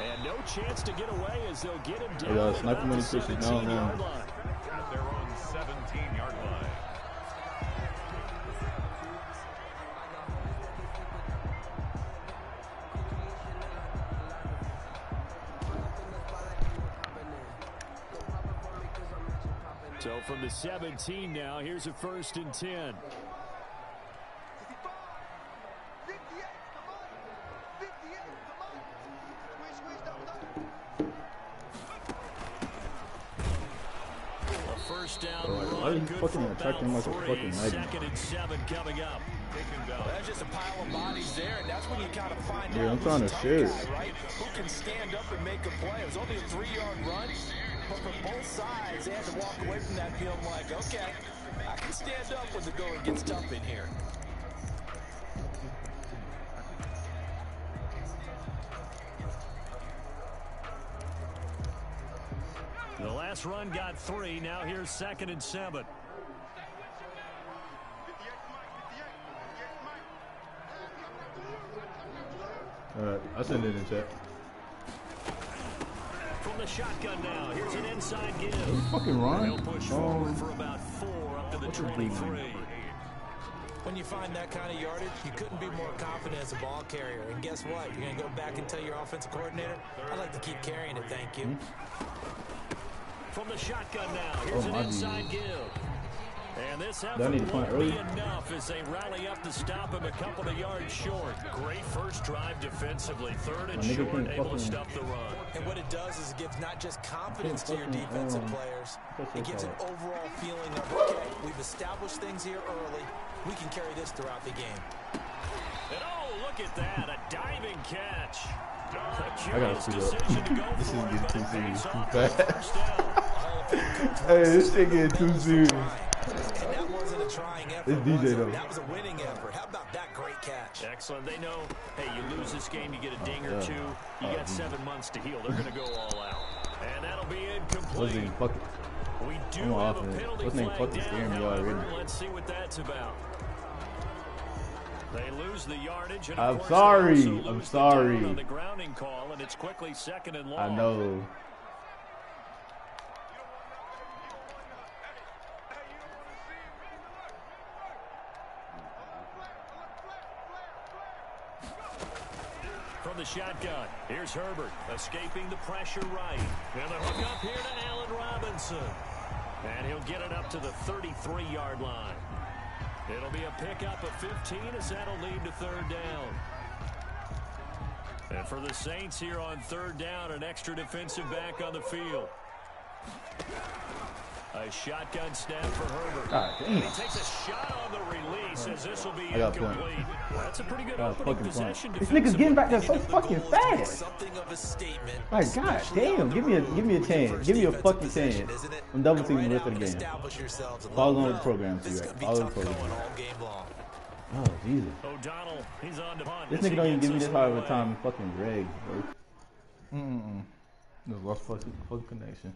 And no chance to get away as they'll get him down. Hey, SniperMoneyChris's now on. At their own 17-yard line. So from the 17 now, here's a 1st and 10. First down. Why are you fucking attracting like a fucking knife? 2nd and 7 coming up. Well, there's just a pile of bodies there, and that's when you kind of find Yeah, out I'm trying to shoot. Right? Who can stand up and make a play? It was only a 3-yard run, but for both sides, they had to walk away from that feeling like, okay, I can stand up when the going gets tough in here. The last run got 3. Now here's 2nd and 7. Alright, I'll send it in chat. From the shotgun now, here's an inside give. You fucking run. He'll push forward for about 4 up to the 23. When you find that kind of yardage, you couldn't be more confident as a ball carrier. And guess what? You're going to go back and tell your offensive coordinator, I'd like to keep carrying it, thank you. From the shotgun now, here's an inside give. And this effort need to won't early. be enough as they rally up to stop him a couple of yards short. Great first drive defensively. 3rd and short, able to stop the run. And what it does is it gives not just confidence to your defensive players, it gives an overall feeling of, okay, we've established things here early. We can carry this throughout the game. And oh, look at that, a diving catch. I gotta see that. This is getting too serious too fast. Hey, this shit getting too serious. And that wasn't a trying effort. It's DJ though. That was a winning effort. How about that great catch? Excellent. They know, hey, you lose this game, you get a ding or 2. You got 7 months to heal. They're going to go all out. And that'll be incomplete. We do have a penalty flag down, however. Let's see what that's about. They lose the yardage. And I'm sorry. I'm sorry. On the grounding call, and it's quickly 2nd and long. I know. From the shotgun, here's Herbert, escaping the pressure right. And the hook up here to Allen Robinson. And he'll get it up to the 33-yard line. It'll be a pickup of 15 as that'll lead to 3rd down. And for the Saints here on 3rd down, an extra defensive back on the field. A shotgun snap for Herbert. God damn. He takes a shot on the release as this will be incomplete. That's a pretty good opening possession. This nigga's getting back there so fucking fast. Something of a statement. Like, god damn, give me a chance. Give me a fucking chance. I'm double teaming the rest of the game. Follow on the program too. Follow the program. Oh, Jesus. O'Donnell, he's on to punt. This nigga don't even give me this hard of a time in fucking regs, bro. No, lost fucking connection.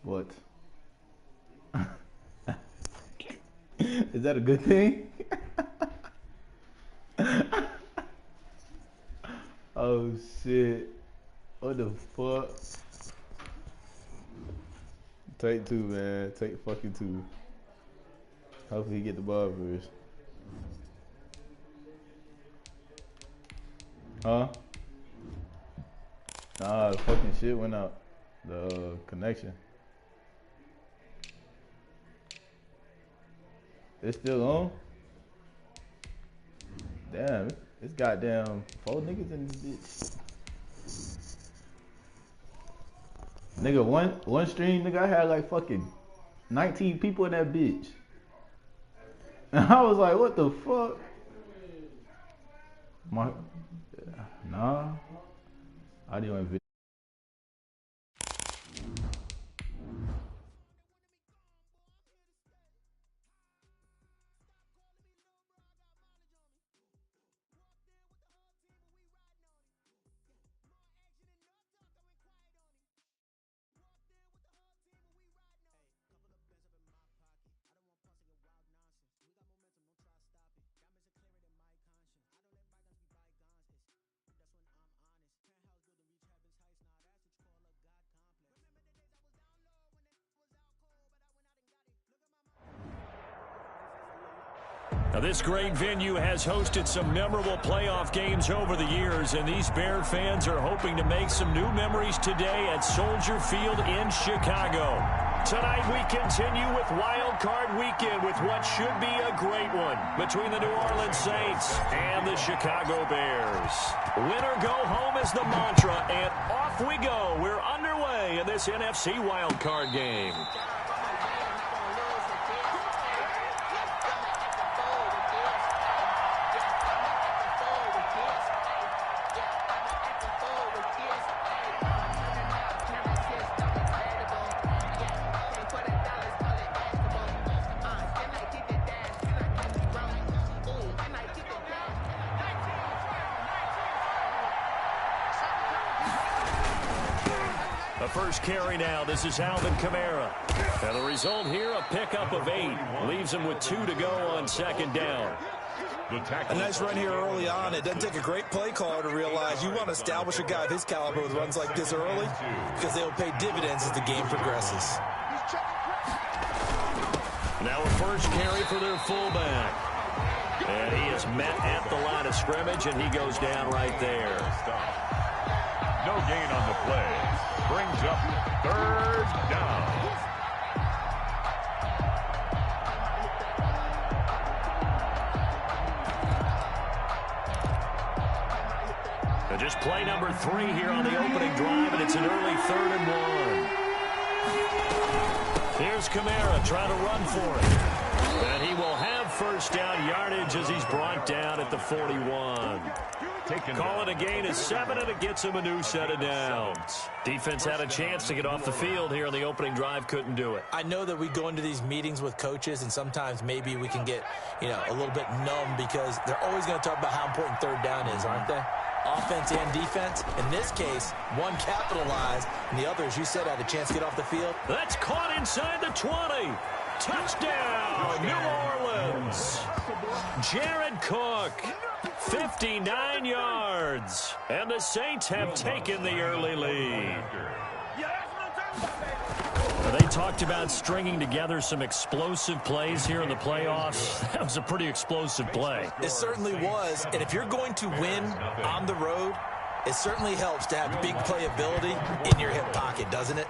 What? Is that a good thing? Oh shit. What the fuck? Take 2, man. Take fucking 2. Hopefully he get the ball first. Huh? Nah, the fucking shit went out. The connection. It's still on? Damn, it's goddamn 4 niggas in this bitch. Nigga, one stream, nigga, I had like fucking 19 people in that bitch. And I was like, what the fuck? Nah. Audio and video. Now, this great venue has hosted some memorable playoff games over the years, and these Bear fans are hoping to make some new memories today at Soldier Field in Chicago. Tonight we continue with Wild Card Weekend with what should be a great one between the New Orleans Saints and the Chicago Bears. Win or go home is the mantra, and off we go. We're underway in this NFC Wild Card game. First carry now. This is Alvin Kamara. And the result here, a pickup of 8. Leaves him with 2 to go on second down. A nice run here early on. It doesn't take a great play caller to realize you want to establish a guy of his caliber with runs like this early because they'll pay dividends as the game progresses. Now a first carry for their fullback. And he is met at the line of scrimmage, and he goes down right there. No gain on the play. Brings up third down. And just play number 3 here on the opening drive, and it's an early 3rd and 1. Here's Kamara trying to run for it. And he will have first down yardage as he's brought down at the 41. Call it a gain of 7, and it gets him a new set of downs. Defense had a chance to get off the field here on the opening drive, couldn't do it. I know that we go into these meetings with coaches, and sometimes maybe we can get, a little bit numb because they're always going to talk about how important third down is, aren't they? Offense and defense. In this case, one capitalized, and the other, as you said, had a chance to get off the field. That's caught inside the 20. Touchdown, New Orleans. Jared Cook, 59 yards. And the Saints have taken the early lead. They talked about stringing together some explosive plays here in the playoffs. That was a pretty explosive play. It certainly was. And if you're going to win on the road, it certainly helps to have big playability in your hip pocket, doesn't it?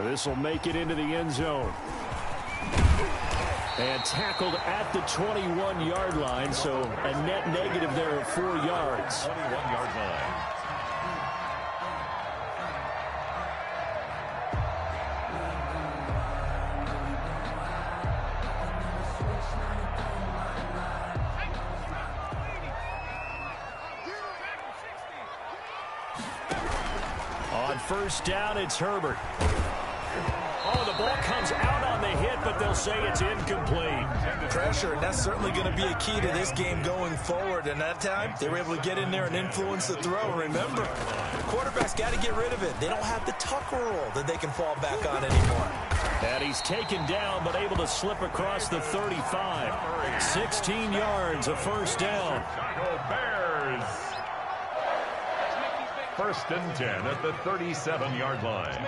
This will make it into the end zone. And tackled at the 21-yard line, so a net negative there of 4 yards. 21-yard line. On first down, it's Herbert. Oh, the ball comes out on the hit, but they'll say it's incomplete. Pressure, and that's certainly going to be a key to this game going forward. And that time, they were able to get in there and influence the throw. Remember, the quarterback's got to get rid of it. They don't have the tuck rule that they can fall back on anymore. And he's taken down, but able to slip across the 35. 16 yards, a first down. Chicago Bears. First and 10 at the 37-yard line.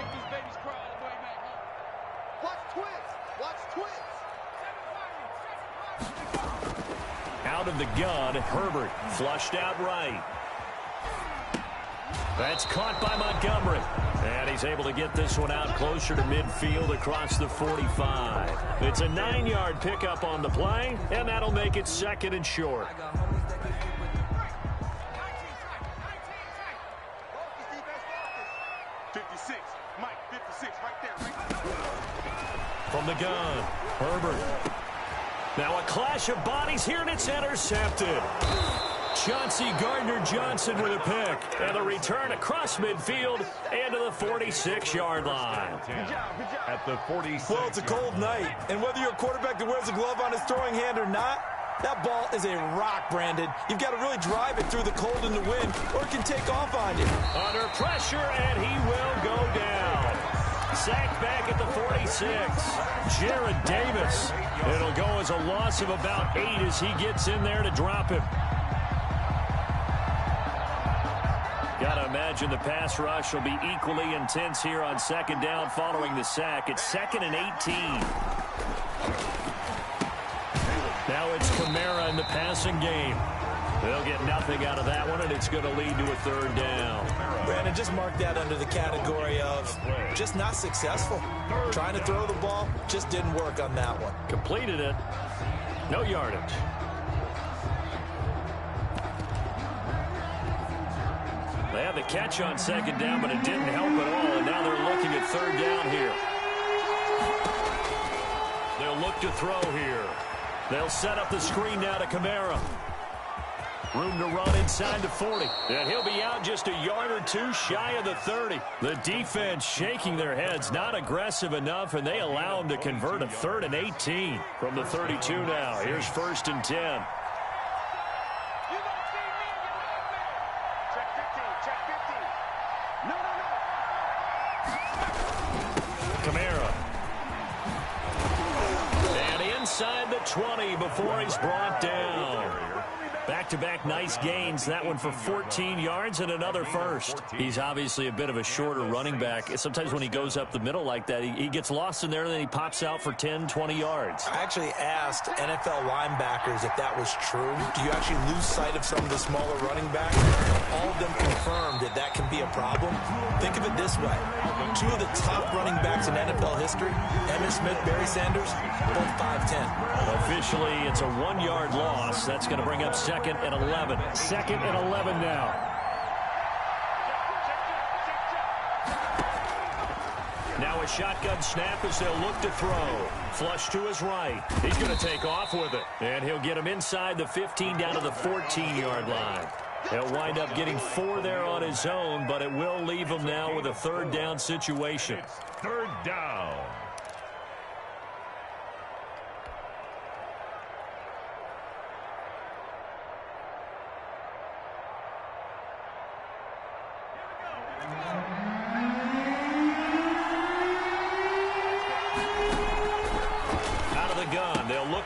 Out of the gun, Herbert flushed out right. That's caught by Montgomery. And he's able to get this one out closer to midfield across the 45. It's a 9-yard pickup on the play, and that'll make it 2nd and short. From the gun, Herbert. Now a clash of bodies here, and it's intercepted. Chauncey Gardner-Johnson with a pick. And a return across midfield and to the 46-yard line. At the 46. Well, it's a cold night, and whether you're a quarterback that wears a glove on his throwing hand or not, that ball is a rock, Brandon. You've got to really drive it through the cold and the wind, or it can take off on you. Under pressure, and he will go down. Sacked back at the 46. Jared Davis. It'll go as a loss of about 8 as he gets in there to drop him. Got to imagine the pass rush will be equally intense here on second down following the sack. It's 2nd and 18. Now it's Kamara in the passing game. They'll get nothing out of that one, and it's going to lead to a third down. Brandon, just mark that under the category of just not successful. Trying to throw the ball, just didn't work on that one. Completed it. No yardage. They had the catch on second down, but it didn't help at all, and now they're looking at third down here. They'll look to throw here. They'll set up the screen now to Kamara. Room to run inside the 40. And he'll be out just a yard or two shy of the 30. The defense shaking their heads, not aggressive enough, and they allow him to convert a 3rd and 18 from the 32 now. Here's 1st and 10. Kamara. And inside the 20 before he's brought down. Back-to-back nice gains. That one for 14 yards and another first. He's obviously a bit of a shorter running back. Sometimes when he goes up the middle like that, he gets lost in there and then he pops out for 10, 20 yards. I actually asked NFL linebackers if that was true. Do you actually lose sight of some of the smaller running backs? All of them confirmed that that can be a problem. Think of it this way. 2 of the top running backs in NFL history, Emmitt Smith, Barry Sanders, both 5'10". Officially, it's a 1-yard loss. That's going to bring up 2nd and 11. 2nd and 11 now. Now a shotgun snap as they'll look to throw. Flush to his right. He's going to take off with it. And he'll get him inside the 15 down to the 14-yard line. He'll wind up getting 4 there on his own, but it will leave him now with a 3rd down situation. 3rd down.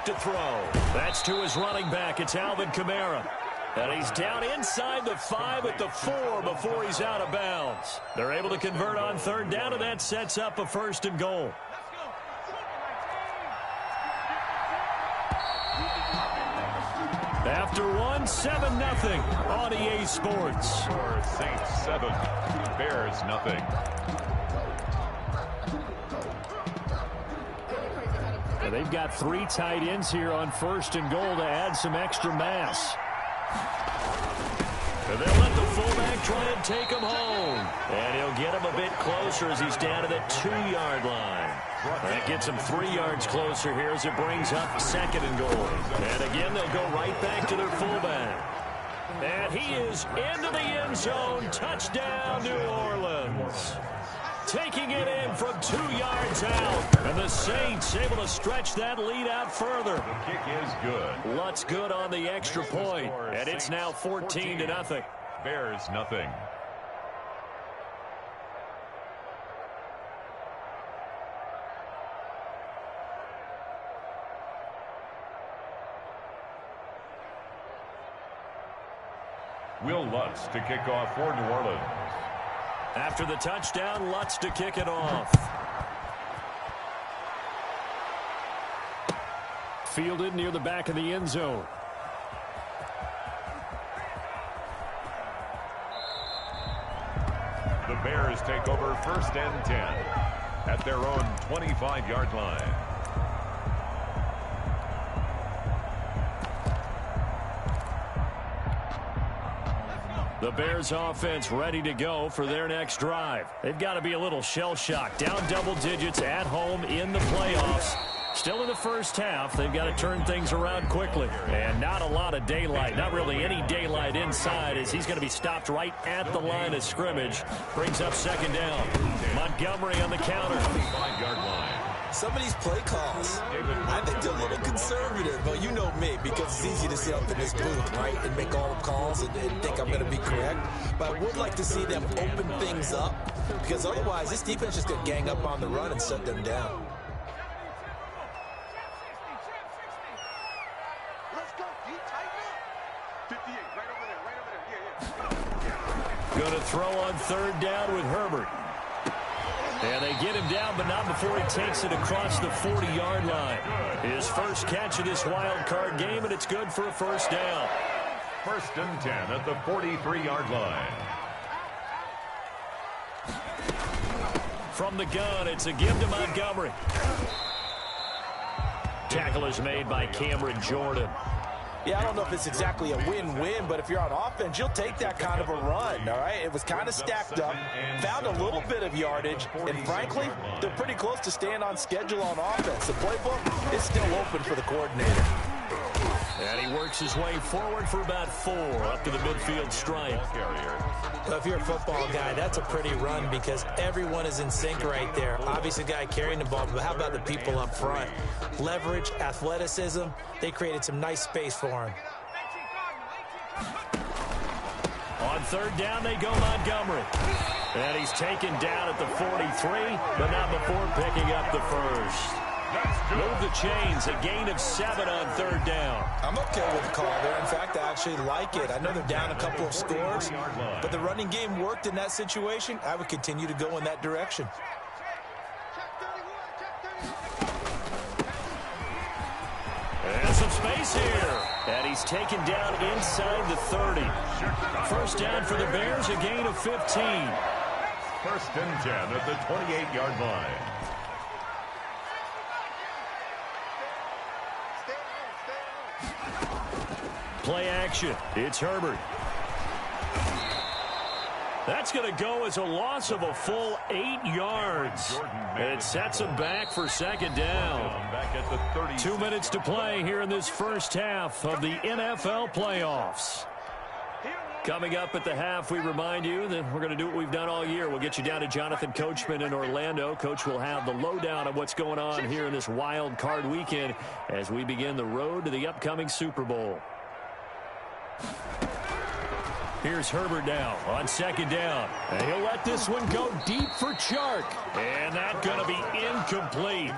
To throw. That's to his running back. It's Alvin Kamara. And he's down inside the 5 at the 4 before he's out of bounds. They're able to convert on 3rd down, and that sets up a 1st and goal. After one, 7-0 on EA Sports. Saints 7, Bears nothing. They've got 3 tight ends here on 1st and goal to add some extra mass. And they'll let the fullback try and take him home. And he'll get him a bit closer as he's down to the 2-yard line. That gets him 3 yards closer here as it brings up 2nd and goal. And again, they'll go right back to their fullback. And he is into the end zone. Touchdown, New Orleans. Taking it in from 2 yards out. And the Saints able to stretch that lead out further. The kick is good. Lutz good on the extra point. And it's now 14-0. Bears nothing. Will Lutz to kick off for New Orleans. After the touchdown, Lutz to kick it off. Fielded near the back of the end zone. The Bears take over 1st and 10 at their own 25-yard line. The Bears offense ready to go for their next drive. They've got to be a little shell-shocked. Down double digits at home in the playoffs. Still in the first half. They've got to turn things around quickly. And not a lot of daylight. Not really any daylight inside as he's going to be stopped right at the line of scrimmage. Brings up 2nd down. Montgomery on the counter. 5-yard line. Some of these play calls, I think they're a little conservative. But you know me, because it's easy to sit up in this booth, right, and make all the calls and think I'm going to be correct. But I would like to see them open things up, because otherwise this defense is going to gang up on the run and shut them down. Going to throw on 3rd down with Herbert. And they get him down, but not before he takes it across the 40-yard line. His first catch of this wild card game, and it's good for a first down. 1st and 10 at the 43-yard line. From the gun, it's a give to Montgomery. Tackle is made by Cameron Jordan. Yeah, I don't know if it's exactly a win-win, but if you're on offense, you'll take that kind of a run, all right? It was kind of stacked up, found a little bit of yardage, and frankly, they're pretty close to staying on schedule on offense. The playbook is still open for the coordinator. And he works his way forward for about 4 up to the midfield stripe. Well, if you're a football guy, that's a pretty run because everyone is in sync right there. Obviously, the guy carrying the ball, but how about the people up front? Leverage, athleticism, they created some nice space for him. On 3rd down, they go Montgomery. And he's taken down at the 43, but not before picking up the first. Move the chains, a gain of 7 on 3rd down. I'm okay with the call there. In fact, I actually like it. I know they're down a couple of scores, but the running game worked in that situation. I would continue to go in that direction. And some space here. And he's taken down inside the 30. First down for the Bears, a gain of 15. 1st and 10 at the 28-yard line. Play action. It's Herbert. That's going to go as a loss of a full 8 yards. It sets him back for 2nd down. 2 minutes to play here in this first half of the NFL playoffs. Coming up at the half, we remind you that we're going to do what we've done all year. We'll get you down to Jonathan Coachman in Orlando. Coach will have the lowdown of what's going on here in this wild card weekend as we begin the road to the upcoming Super Bowl. Here's Herbert now on 2nd down. And he'll let this one go deep for Chark. And that's going to be incomplete.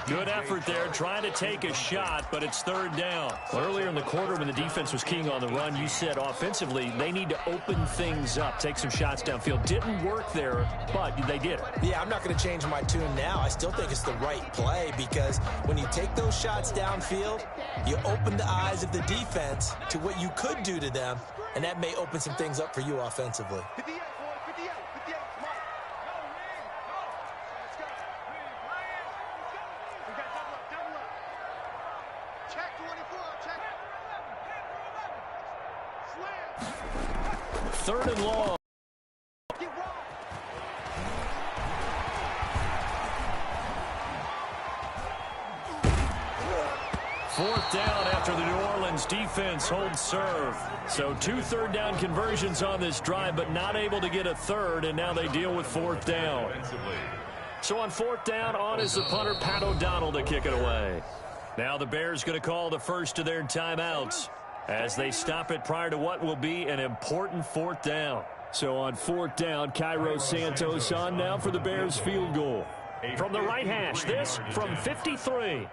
Good effort there trying to take a shot, but it's 3rd down. Well, earlier in the quarter when the defense was king on the run, you said offensively they need to open things up, take some shots downfield. Didn't work there, but they did it. Yeah, I'm not going to change my tune now. I still think it's the right play because when you take those shots downfield, you open the eyes of the defense to what you could do to them, and that may open some things up for you offensively. Third and long. Fourth down after the New Orleans defense holds serve. So 2 3rd down conversions on this drive, but not able to get a third, and now they deal with 4th down. So on 4th down, on is the punter, Pat O'Donnell, to kick it away. Now the Bears going to call the first of their timeouts as they stop it prior to what will be an important 4th down. So on 4th down, Cairo Santos on now for the Bears field goal. From the right hash, this from 53.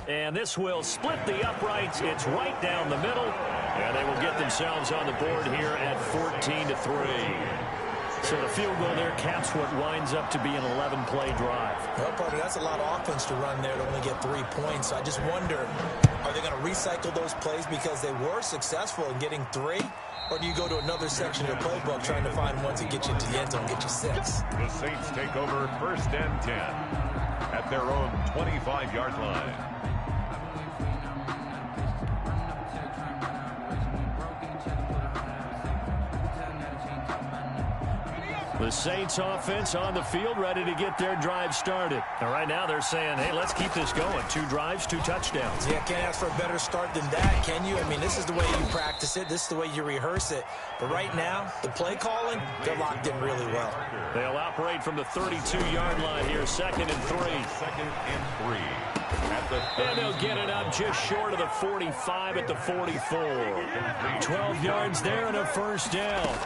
And this will split the uprights. It's right down the middle. And they will get themselves on the board here at 14-3. So the field goal there caps what winds up to be an 11-play drive. Well, partner, that's a lot of offense to run there to only get 3 points. I just wonder, are they going to recycle those plays because they were successful in getting 3? Or do you go to another section of the playbook trying to find ones that get you to the end zone, get you 6? The Saints take over 1st and 10 at their own 25-yard line. The Saints offense on the field, ready to get their drive started. And right now they're saying, hey, let's keep this going. 2 drives, 2 touchdowns. Yeah, can't ask for a better start than that, can you? I mean, this is the way you practice it. This is the way you rehearse it. But right now, the play calling, they're locked in really well. They'll operate from the 32-yard line here, 2nd and 3. 2nd and 3. And they'll get it up just short of the 45 at the 44. 12 yards there and a first down.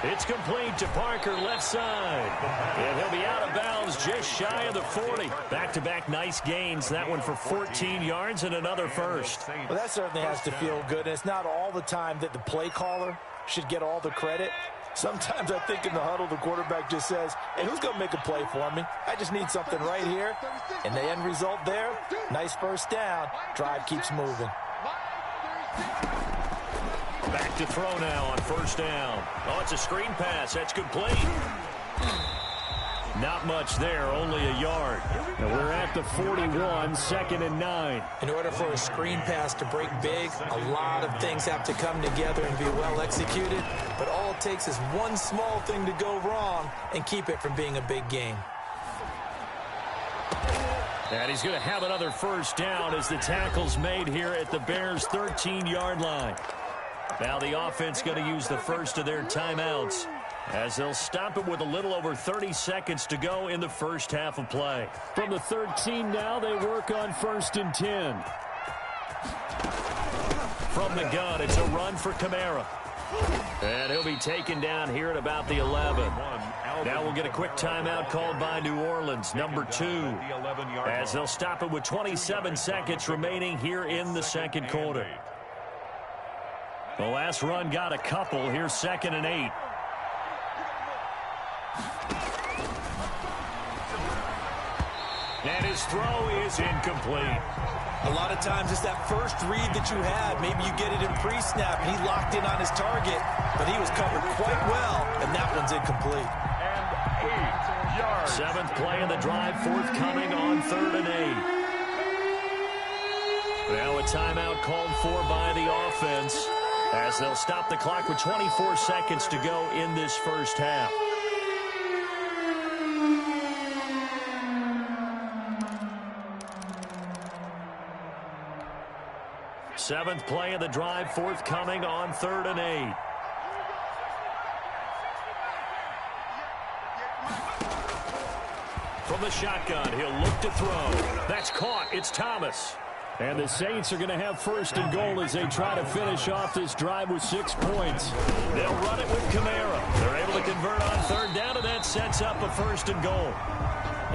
It's complete to Parker, left side. And he'll be out of bounds just shy of the 40. Back-to-back nice gains. That one for 14 yards and another first. Well, that certainly has to feel good. It's not all the time that the play caller should get all the credit. Sometimes I think in the huddle, the quarterback just says, hey, who's going to make a play for me? I just need something right here. And the end result there, nice first down. Drive keeps moving. Back to throw now on first down. Oh, it's a screen pass. That's complete. Not much there, only a yard. And we're at the 41, 2nd and 9. In order for a screen pass to break big, a lot of things have to come together and be well executed. But all it takes is one small thing to go wrong and keep it from being a big game. And he's going to have another first down as the tackle's made here at the Bears' 13-yard line. Now the offense going to use the first of their timeouts as they'll stop it with a little over 30 seconds to go in the first half of play. From the 13 now, they work on 1st and 10. From the gun, it's a run for Kamara. And he'll be taken down here at about the 11. Now we'll get a quick timeout called by New Orleans, number 2, as they'll stop it with 27 seconds remaining here in the second quarter. The last run got a couple. Here's 2nd and 8. And his throw is incomplete. A lot of times it's that first read that you had. Maybe you get it in pre-snap, and he locked in on his target, but he was covered quite well, and that one's incomplete. And 8 yards. 7th play of the drive, forthcoming on 3rd and 8. Now a timeout called for by the offense as they'll stop the clock with 24 seconds to go in this first half. Seventh play of the drive, forthcoming on 3rd and 8. From the shotgun, he'll look to throw. That's caught. It's Thomas. And the Saints are going to have 1st and goal as they try to finish off this drive with 6 points. They'll run it with Kamara. They're able to convert on 3rd down, and that sets up a 1st and goal.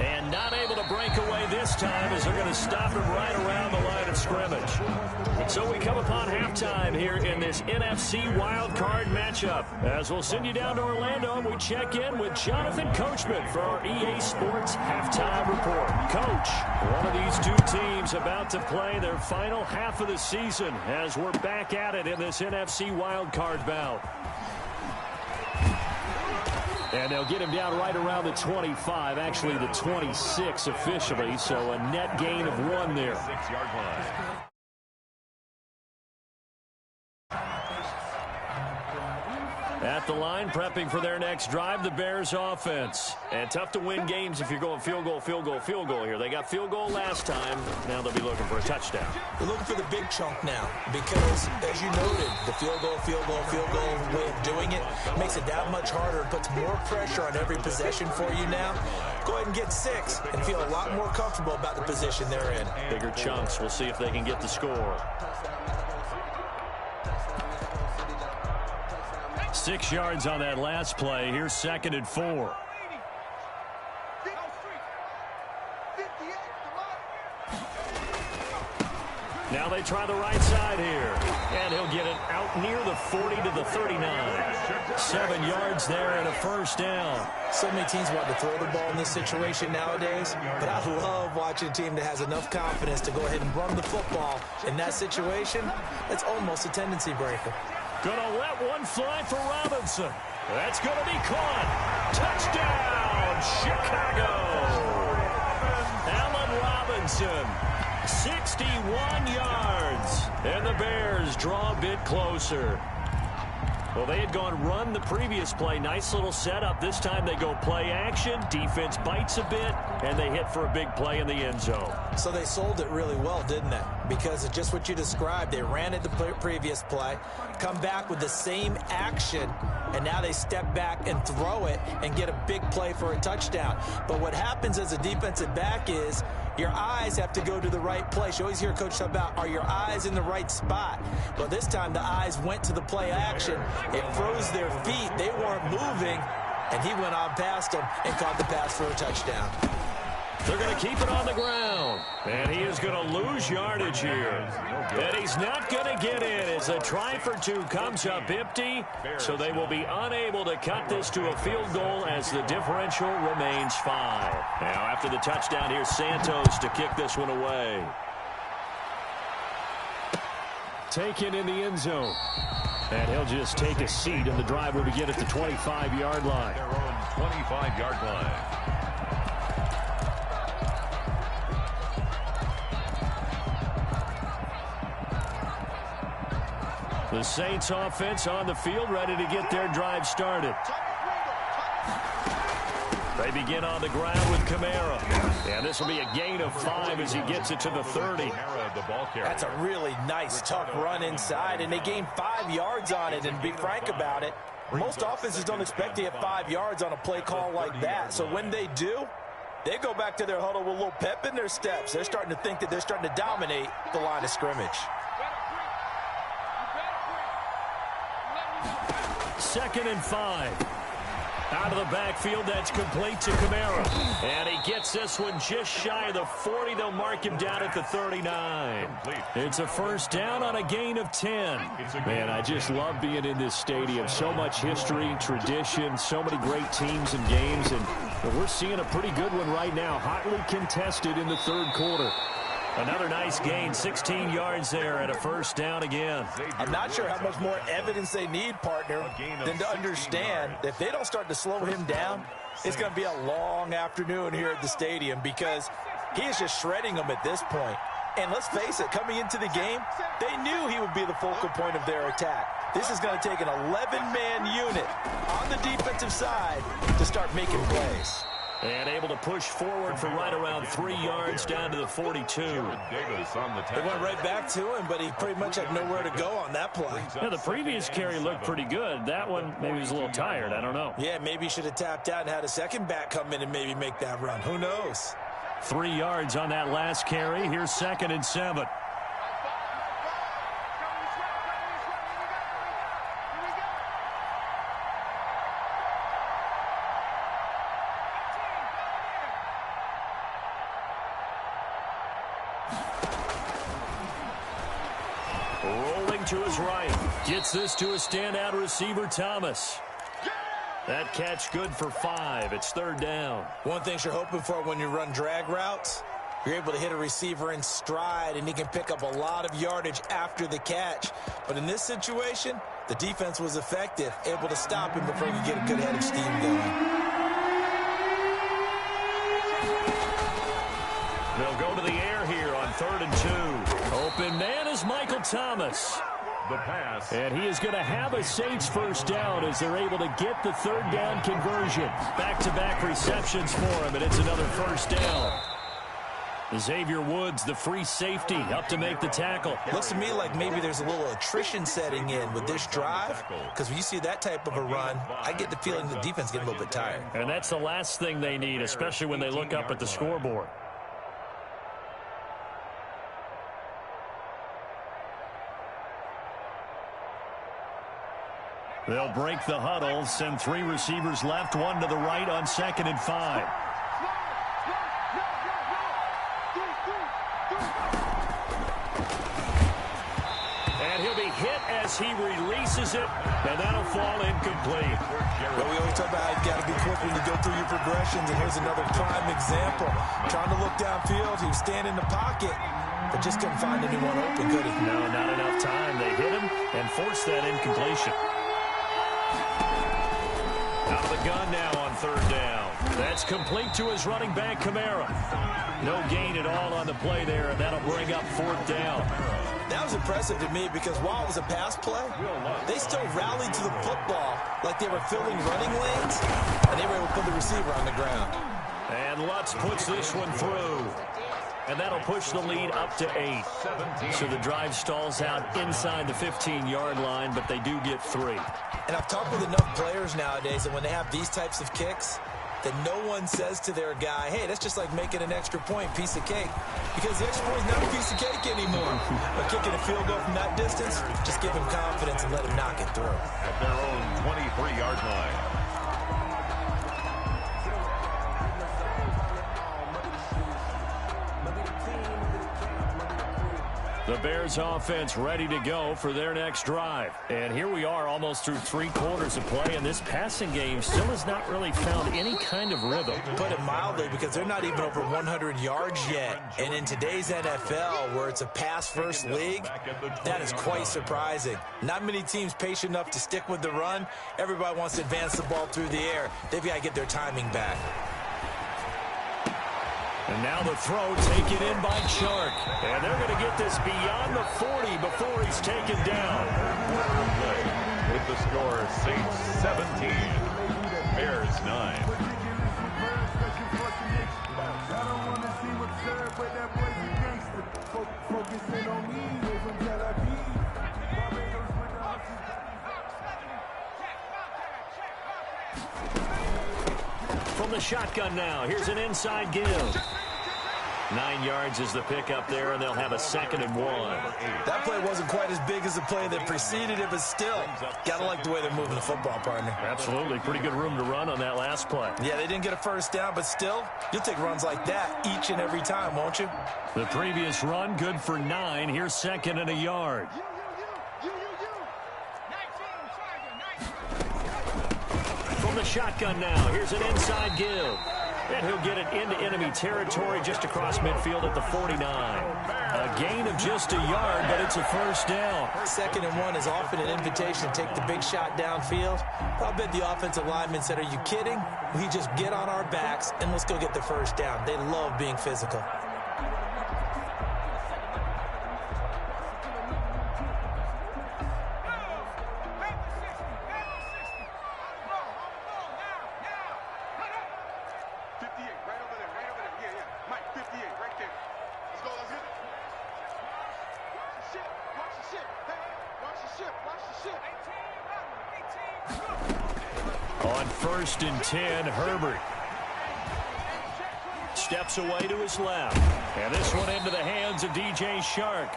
And not able to break away this time as they're going to stop him right around the line of scrimmage. So we come upon halftime here in this NFC wildcard matchup. As we'll send you down to Orlando, and we check in with Jonathan Coachman for our EA Sports Halftime Report. Coach, one of these two teams about to play their final half of the season as we're back at it in this NFC wildcard bout. And they'll get him down right around the 25, actually the 26 officially, so a net gain of 1 there. 6-yard line. At the line, prepping for their next drive, the Bears offense. And tough to win games if you're going field goal, field goal, field goal here. They got field goal last time. Now they'll be looking for a touchdown. They're looking for the big chunk now because, as you noted, the field goal way of doing it makes it that much harder and puts more pressure on every possession for you now. Go ahead and get 6 and feel a lot more comfortable about the position they're in. Bigger chunks. We'll see if they can get the score. 6 yards on that last play. Here's 2nd and 4. Now they try the right side here. And he'll get it out near the 40 to the 39. 7 yards there and a 1st down. So many teams want to throw the ball in this situation nowadays, but I love watching a team that has enough confidence to go ahead and run the football. In that situation, it's almost a tendency breaker. Gonna let one fly for Robinson. That's gonna be caught. Touchdown, Chicago. Allen Robinson, 61 yards. And the Bears draw a bit closer. Well, they had gone run the previous play. Nice little setup. This time they go play action. Defense bites a bit, and they hit for a big play in the end zone. So they sold it really well, didn't they? Because it's just what you described. They ran it the previous play, come back with the same action, and now they step back and throw it and get a big play for a touchdown. But what happens as a defensive back is your eyes have to go to the right place. You always hear Coach talk about, are your eyes in the right spot? Well, this time the eyes went to the play action. It froze their feet. They weren't moving, and he went on past them and caught the pass for a touchdown. They're going to keep it on the ground. And he is going to lose yardage here. And he's not going to get in as a try for two comes up empty. So they will be unable to cut this to a field goal as the differential remains 5. Now after the touchdown, here's Santos to kick this one away. Taken in the end zone. And he'll just take a seat, and the drive will begin at the 25-yard line. Their own 25-yard line. The Saints offense on the field, ready to get their drive started. They begin on the ground with Kamara. And this will be a gain of 5 as he gets it to the 30. That's a really nice, tough run inside, and they gain 5 yards on it. And to be frank about it, most offenses don't expect to get 5 yards on a play call like that. So when they do, they go back to their huddle with a little pep in their steps. They're starting to think that they're starting to dominate the line of scrimmage. 2nd and 5. Out of the backfield, that's complete to Kamara. And he gets this one just shy of the 40. They'll mark him down at the 39. It's a first down on a gain of 10. Man, I just love being in this stadium. So much history, tradition, so many great teams and games. And we're seeing a pretty good one right now, hotly contested in the third quarter. Another nice gain, 16 yards there and a first down again. I'm not sure how much more evidence they need, partner, than to understand that if they don't start to slow him down, it's going to be a long afternoon here at the stadium because he is just shredding them at this point. And let's face it, coming into the game, they knew he would be the focal point of their attack. This is going to take an 11-man unit on the defensive side to start making plays. And able to push forward for right around 3 yards down to the 42. They went right back to him, but he pretty much had nowhere to go on that play. Yeah, the previous carry looked pretty good. That one maybe was a little tired. I don't know. Yeah, maybe he should have tapped out and had a second back come in and maybe make that run. Who knows? 3 yards on that last carry. Here's 2nd and 7. Rolling to his right. Gets this to a standout receiver, Thomas. That catch good for 5. It's 3rd down. One thing you're hoping for when you run drag routes, you're able to hit a receiver in stride, and he can pick up a lot of yardage after the catch. But in this situation, the defense was effective, able to stop him before he could get a good head of steam going. They'll go to the air here on 3rd and 2. Open man is Michael Thomas. The pass. And he is going to have a Saints first down as they're able to get the 3rd down conversion. Back-to-back receptions for him, and it's another first down. Xavier Woods, the free safety, up to make the tackle. Looks to me like maybe there's a little attrition setting in with this drive, because when you see that type of a run, I get the feeling the defense gets a little bit tired. And that's the last thing they need, especially when they look up at the scoreboard. They'll break the huddle, send 3 receivers left, 1 to the right on 2nd and 5. And he'll be hit as he releases it, and that'll fall incomplete. Well, we always talk about how you've got to be quick when you go through your progressions, and here's another prime example. Trying to look downfield, he was standing in the pocket, but just couldn't find anyone open, could he? No, not enough time. They hit him and forced that incompletion. Out of the gun now on 3rd down. That's complete to his running back, Kamara. No gain at all on the play there, and that'll bring up 4th down. That was impressive to me because while it was a pass play, they still rallied to the football like they were filling running lanes, and they were able to put the receiver on the ground. And Lutz puts this one through. And that'll push the lead up to 8. So the drive stalls out inside the 15-yard line, but they do get 3. And I've talked with enough players nowadays that when they have these types of kicks, that no one says to their guy, hey, that's just like making an extra point, piece of cake. Because the extra point is not a piece of cake anymore. But kicking a field goal from that distance, just give him confidence and let him knock it through. At their own 23-yard line. The Bears offense ready to go for their next drive. And here we are almost through 3 quarters of play, and this passing game still has not really found any kind of rhythm. Put it mildly, because they're not even over 100 yards yet. And in today's NFL, where it's a pass-first league, that is quite surprising. Not many teams patient enough to stick with the run. Everybody wants to advance the ball through the air. They've got to get their timing back. And now the throw taken in by Chark. And they're going to get this beyond the 40 before he's taken down. With the score, Saints 17, Bears 9. From the shotgun now, here's an inside give. 9 yards is the pickup there, and they'll have a 2nd and 1. That play wasn't quite as big as the play that preceded it, but still, gotta like the way they're moving the football, partner. Absolutely. Pretty good room to run on that last play. Yeah, they didn't get a first down, but still, you'll take runs like that each and every time, won't you? The previous run, good for 9. Here's 2nd and a yard. From the shotgun now, here's an inside give. And he'll get it into enemy territory just across midfield at the 49. A gain of just a yard, but it's a first down. 2nd and 1 is often an invitation to take the big shot downfield. I'll bet the offensive lineman said, are you kidding? We just get on our backs and let's go get the first down. They love being physical. On 1st and 10, Herbert steps away to his left. And this one into the hands of DJ Chark.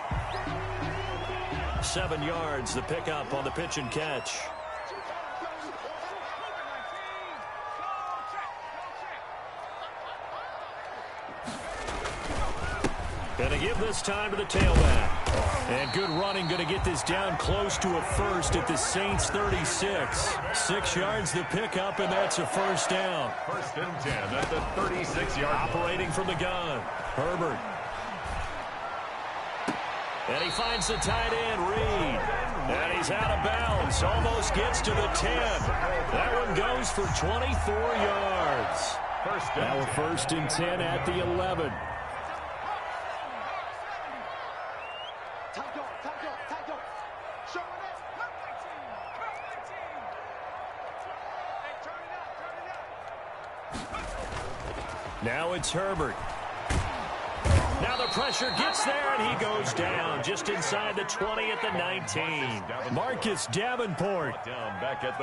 7 yards, the pickup on the pitch and catch. Going to give this time to the tailback. And good running, going to get this down close to a first at the Saints 36. 6 yards the pickup, and that's a first down. 1st and 10 at the 36-yard. Operating from the gun, Herbert. And he finds the tight end, Reed. And he's out of bounds, almost gets to the 10. That one goes for 24 yards. Now a 1st and 10 at the 11. Now it's Herbert. Now the pressure gets there, and he goes down just inside the 20 at the 19. Marcus Davenport.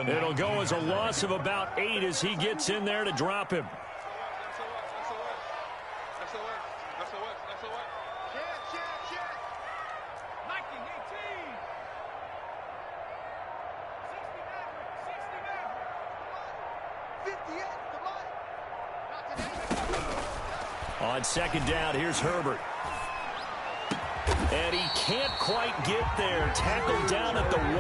It'll go as a loss of about 8 as he gets in there to drop him. On 2nd down, here's Herbert. And he can't quite get there. Tackled down at the 1.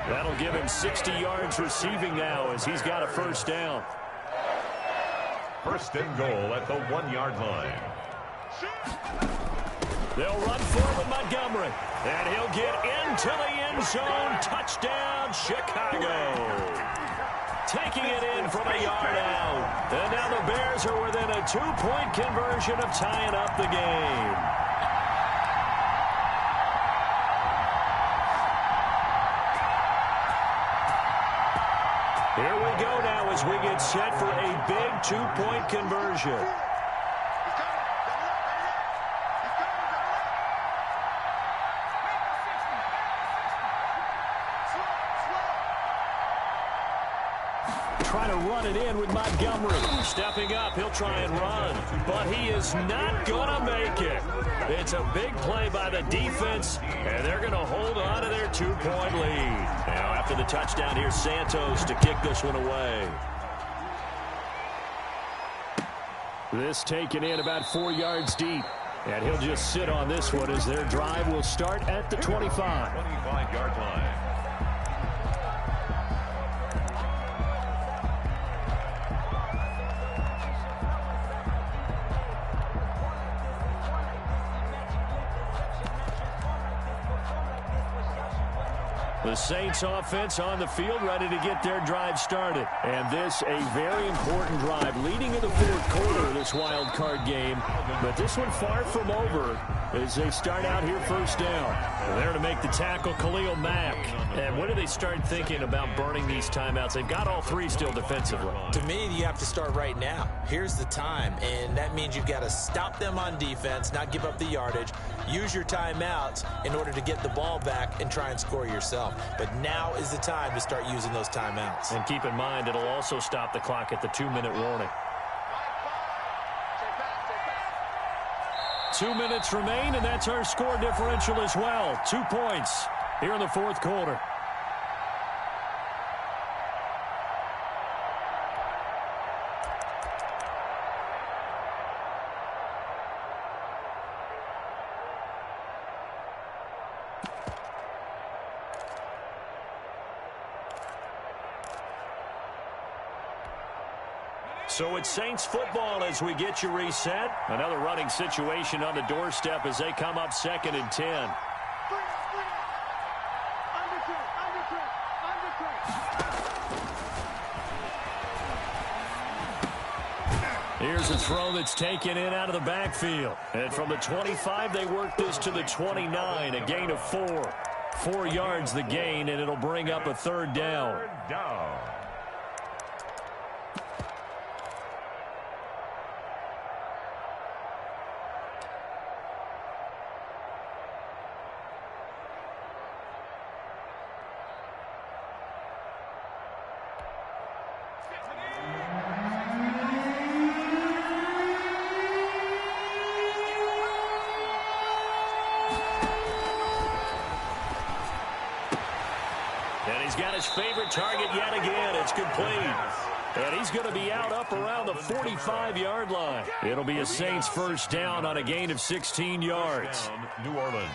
That'll give him 60 yards receiving now as he's got a first down. 1st and goal at the 1-yard line. They'll run forward Montgomery. And he'll get into the end zone. Touchdown, Chicago. Taking it in from a yard out. And now the Bears are within a 2-point conversion of tying up the game. Here we go now as we get set for a big 2-point conversion. trying to run it in with Montgomery. Stepping up, he'll try and run, but he is not going to make it. It's a big play by the defense, and they're going to hold on to their 2-point lead. Now, after the touchdown, here's Santos to kick this one away. This taken in about 4 yards deep. And he'll just sit on this one as their drive will start at the 25. 25-yard line. The Saints offense on the field ready to get their drive started. And this a very important drive leading in the fourth quarter of this wild card game. But this one far from over as they start out here first down. There to make the tackle, Khalil Mack. And when do they start thinking about burning these timeouts? They've got all three still defensively. To me, you have to start right now. Here's the time, and that means you've got to stop them on defense, not give up the yardage, use your timeouts in order to get the ball back and try and score yourself. But now is the time to start using those timeouts. And keep in mind, it'll also stop the clock at the 2-minute warning. 2 minutes remain, and that's our score differential as well. 2 points here in the fourth quarter. So it's Saints football as we get you reset. Another running situation on the doorstep as they come up 2nd and 10. Here's a throw that's taken in out of the backfield. And from the 25, they work this to the 29, a gain of 4. 4 yards the gain, and it'll bring up a 3rd down. Third down. And he's got his favorite target yet again. It's complete. And he's going to be out up around the 45-yard line. It'll be a Saints first down on a gain of 16 yards. New Orleans.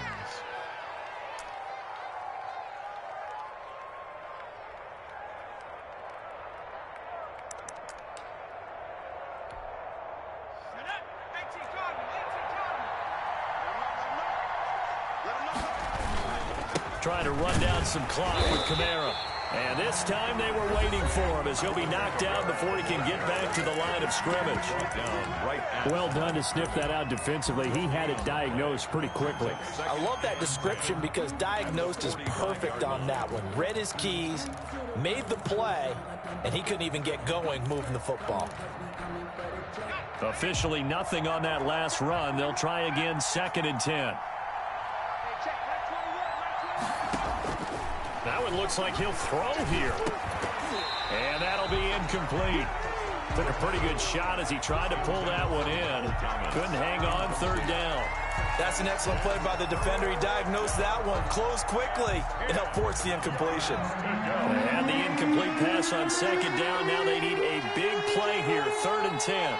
Trying to run down some clock with Kamara. And this time they were waiting for him as he'll be knocked down before he can get back to the line of scrimmage. Well done to sniff that out defensively. He had it diagnosed pretty quickly. I love that description because diagnosed is perfect on that one. Read his keys, made the play, and he couldn't even get going moving the football. Officially nothing on that last run. They'll try again 2nd and 10. That one looks like he'll throw here. And that'll be incomplete. Took a pretty good shot as he tried to pull that one in. Couldn't hang on, 3rd down. That's an excellent play by the defender. He diagnosed that one, closed quickly, and helped force the incompletion. They had the incomplete pass on 2nd down. Now they need a big play here, 3rd and 10.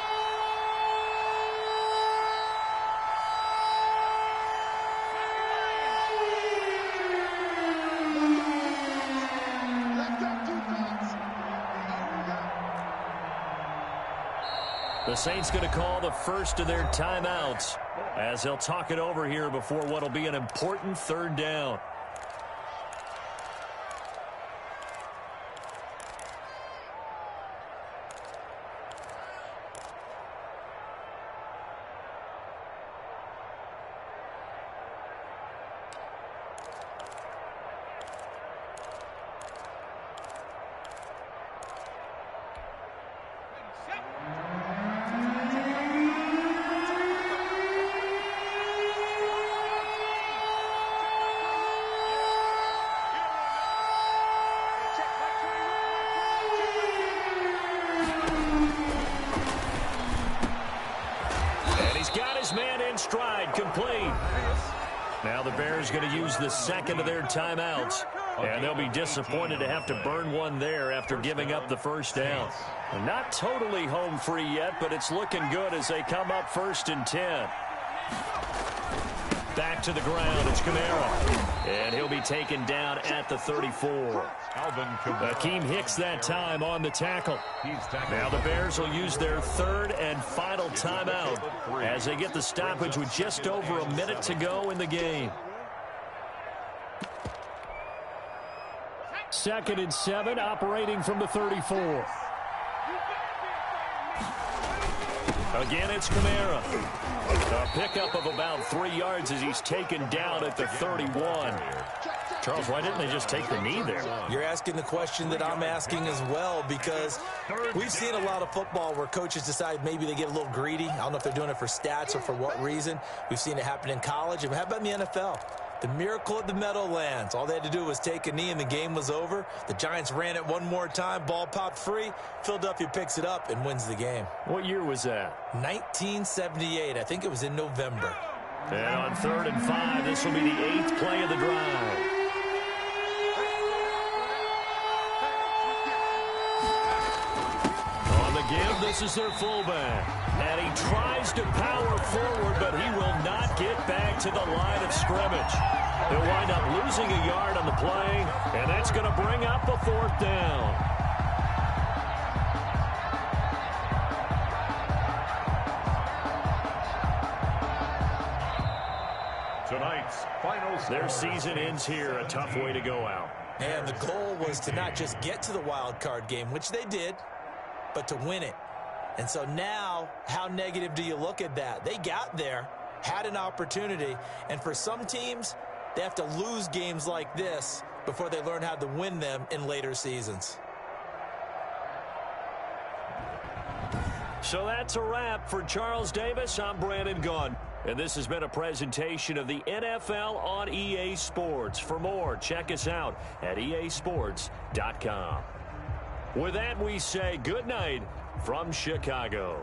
The Saints going to call the first of their timeouts as they'll talk it over here before what will be an important 3rd down. game. Now the Bears going to use the second of their timeouts, and they'll be disappointed to have to burn one there after giving up the first down. Not totally home free yet, but it's looking good as they come up 1st and 10. Back to the ground, it's Kamara. And he'll be taken down at the 34. Akeem Hicks that time on the tackle. Now the Bears will use their 3rd and final timeout as they get the stoppage with just over a minute to go in the game. 2nd and 7, operating from the 34. Again, it's Kamara. A pickup of about 3 yards as he's taken down at the 31. Charles, why didn't they just take the knee there? You're asking the question that I'm asking as well, because we've seen a lot of football where coaches decide maybe they get a little greedy. I don't know if they're doing it for stats or for what reason. We've seen it happen in college. And how about in the NFL? The miracle of the Meadowlands. All they had to do was take a knee and the game was over. The Giants ran it one more time. Ball popped free. Philadelphia picks it up and wins the game. What year was that? 1978. I think it was in November. And on 3rd and 5, this will be the 8th play of the drive. On the give, this is their fullback. And he tries to power forward, but he will not get back to the line of scrimmage. He'll wind up losing a yard on the play, and that's going to bring up a 4th down. Tonight's final score. Their season ends here, a tough way to go out. And the goal was to not just get to the wild card game, which they did, but to win it. And so now, how negative do you look at that? They got there, had an opportunity, and for some teams, they have to lose games like this before they learn how to win them in later seasons. So that's a wrap for Charles Davis. I'm Brandon Gunn. And this has been a presentation of the NFL on EA Sports. For more, check us out at easports.com. With that, we say good night from Chicago.